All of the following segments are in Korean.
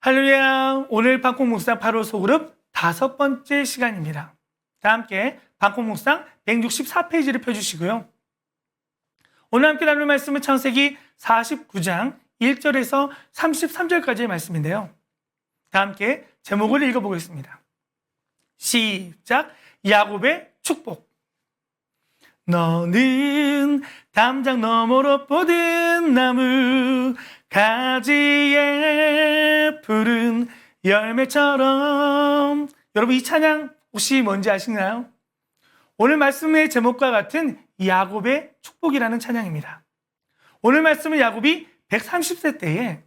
할렐루야. 오늘 방콕 묵상 8월 소그룹 5번째 시간입니다. 다 함께 방콕 묵상 164페이지를 펴주시고요. 오늘 함께 나눌 말씀은 창세기 49장 1절에서 33절까지의 말씀인데요. 다 함께 제목을 읽어보겠습니다. 시작. 야곱의 축복. 너는 담장 너머로 뻗은 나무 가지에 푸른 열매처럼. 여러분, 이 찬양 혹시 뭔지 아시나요? 오늘 말씀의 제목과 같은 야곱의 축복이라는 찬양입니다. 오늘 말씀은 야곱이 130세 때에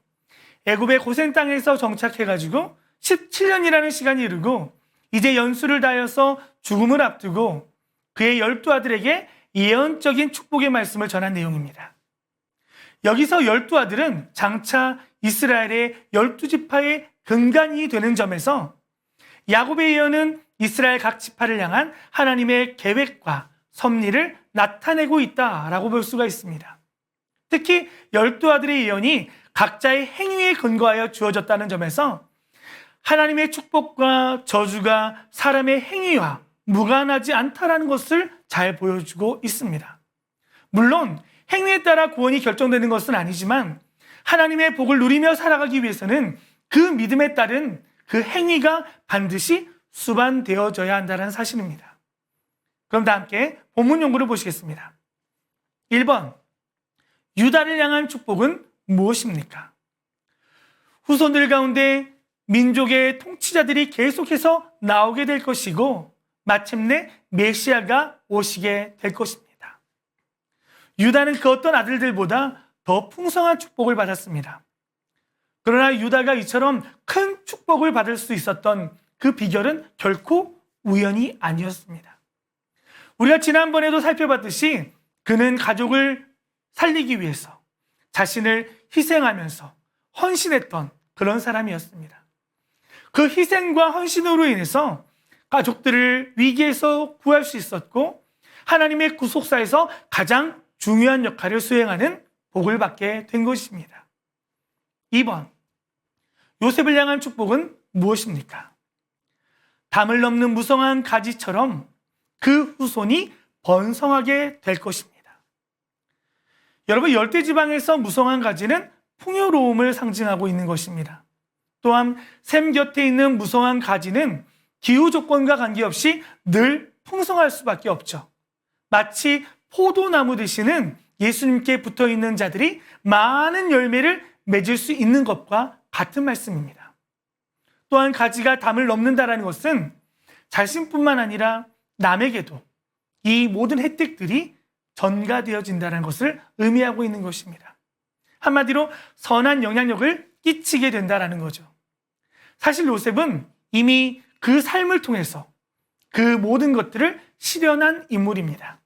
애굽의 고센 땅에서 정착해가지고 17년이라는 시간이 이르고 이제 연수를 다하여서 죽음을 앞두고 그의 12아들에게 예언적인 축복의 말씀을 전한 내용입니다. 여기서 12아들은 장차 이스라엘의 12지파의 근간이 되는 점에서 야곱의 예언은 이스라엘 각 지파를 향한 하나님의 계획과 섭리를 나타내고 있다라고 볼 수가 있습니다. 특히 12아들의 예언이 각자의 행위에 근거하여 주어졌다는 점에서 하나님의 축복과 저주가 사람의 행위와 무관하지 않다라는 것을 잘 보여주고 있습니다. 물론 행위에 따라 구원이 결정되는 것은 아니지만 하나님의 복을 누리며 살아가기 위해서는 그 믿음에 따른 그 행위가 반드시 수반되어져야 한다는 사실입니다. 그럼 다 함께 본문 연구를 보시겠습니다. 1번, 유다를 향한 축복은 무엇입니까? 후손들 가운데 민족의 통치자들이 계속해서 나오게 될 것이고 마침내 메시아가 오시게 될 것입니다. 유다는 그 어떤 아들들보다 더 풍성한 축복을 받았습니다. 그러나 유다가 이처럼 큰 축복을 받을 수 있었던 그 비결은 결코 우연이 아니었습니다. 우리가 지난번에도 살펴봤듯이 그는 가족을 살리기 위해서 자신을 희생하면서 헌신했던 그런 사람이었습니다. 그 희생과 헌신으로 인해서 가족들을 위기에서 구할 수 있었고 하나님의 구속사에서 가장 중요한 역할을 수행하는 복을 받게 된 것입니다. 2번, 요셉을 향한 축복은 무엇입니까? 담을 넘는 무성한 가지처럼 그 후손이 번성하게 될 것입니다. 여러분, 열대지방에서 무성한 가지는 풍요로움을 상징하고 있는 것입니다. 또한 샘 곁에 있는 무성한 가지는 기후 조건과 관계없이 늘 풍성할 수밖에 없죠. 마치 포도나무 되시는 예수님께 붙어있는 자들이 많은 열매를 맺을 수 있는 것과 같은 말씀입니다. 또한 가지가 담을 넘는다는 것은 자신뿐만 아니라 남에게도 이 모든 혜택들이 전가되어진다는 것을 의미하고 있는 것입니다. 한마디로 선한 영향력을 끼치게 된다는 거죠. 사실 요셉은 이미 그 삶을 통해서 그 모든 것들을 실현한 인물입니다.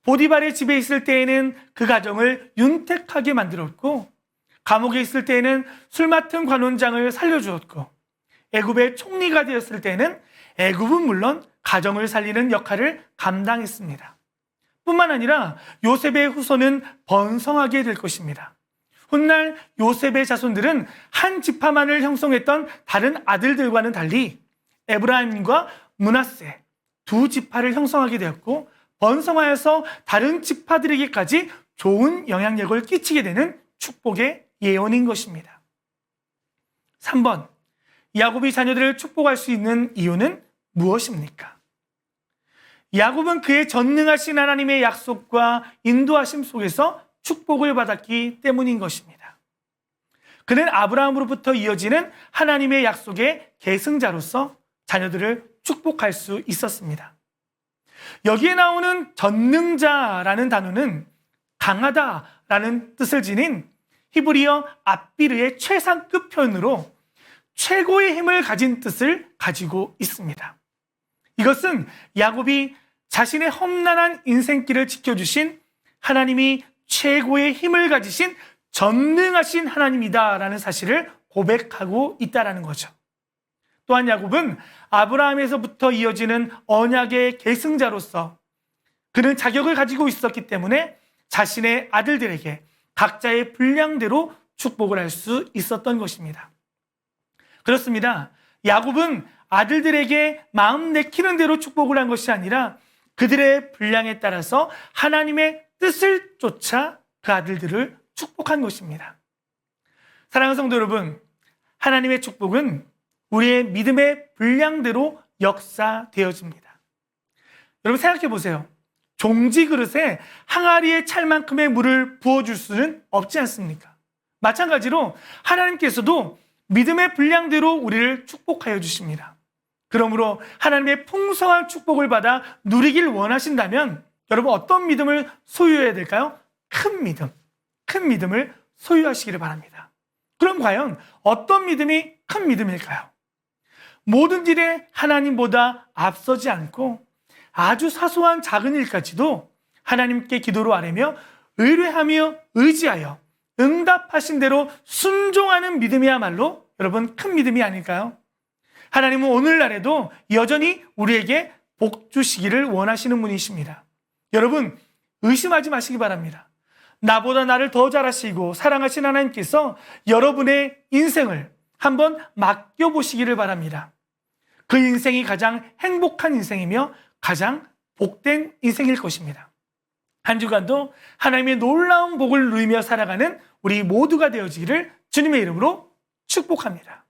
보디발의 집에 있을 때에는 그 가정을 윤택하게 만들었고 감옥에 있을 때에는 술 맡은 관원장을 살려주었고 애굽의 총리가 되었을 때는 애굽은 물론 가정을 살리는 역할을 감당했습니다. 뿐만 아니라 요셉의 후손은 번성하게 될 것입니다. 훗날 요셉의 자손들은 한 지파만을 형성했던 다른 아들들과는 달리 에브라임과 므낫세 두 지파를 형성하게 되었고 번성하여서 다른 지파들에게까지 좋은 영향력을 끼치게 되는 축복의 예언인 것입니다. 3번, 야곱이 자녀들을 축복할 수 있는 이유는 무엇입니까? 야곱은 그의 전능하신 하나님의 약속과 인도하심 속에서 축복을 받았기 때문인 것입니다. 그는 아브라함으로부터 이어지는 하나님의 약속의 계승자로서 자녀들을 축복할 수 있었습니다. 여기에 나오는 전능자라는 단어는 강하다라는 뜻을 지닌 히브리어 앞비르의 최상급 표현으로 최고의 힘을 가진 뜻을 가지고 있습니다. 이것은 야곱이 자신의 험난한 인생길을 지켜주신 하나님이 최고의 힘을 가지신 전능하신 하나님이다라는 사실을 고백하고 있다는 거죠. 또한 야곱은 아브라함에서부터 이어지는 언약의 계승자로서 그는 자격을 가지고 있었기 때문에 자신의 아들들에게 각자의 분량대로 축복을 할 수 있었던 것입니다. 그렇습니다. 야곱은 아들들에게 마음 내키는 대로 축복을 한 것이 아니라 그들의 분량에 따라서 하나님의 뜻을 쫓아 그 아들들을 축복한 것입니다. 사랑하는 성도 여러분, 하나님의 축복은 우리의 믿음의 분량대로 역사되어집니다. 여러분 생각해 보세요. 종지 그릇에 항아리에 찰 만큼의 물을 부어줄 수는 없지 않습니까? 마찬가지로 하나님께서도 믿음의 분량대로 우리를 축복하여 주십니다. 그러므로 하나님의 풍성한 축복을 받아 누리길 원하신다면 여러분 어떤 믿음을 소유해야 될까요? 큰 믿음을 소유하시기를 바랍니다. 그럼 과연 어떤 믿음이 큰 믿음일까요? 모든 일에 하나님보다 앞서지 않고 아주 사소한 작은 일까지도 하나님께 기도로 아뢰며 의뢰하며 의지하여 응답하신 대로 순종하는 믿음이야말로 여러분 큰 믿음이 아닐까요? 하나님은 오늘날에도 여전히 우리에게 복 주시기를 원하시는 분이십니다. 여러분 의심하지 마시기 바랍니다. 나보다 나를 더 잘 아시고 사랑하신 하나님께서 여러분의 인생을 한번 맡겨보시기를 바랍니다. 그 인생이 가장 행복한 인생이며 가장 복된 인생일 것입니다. 한 주간도 하나님의 놀라운 복을 누리며 살아가는 우리 모두가 되어지기를 주님의 이름으로 축복합니다.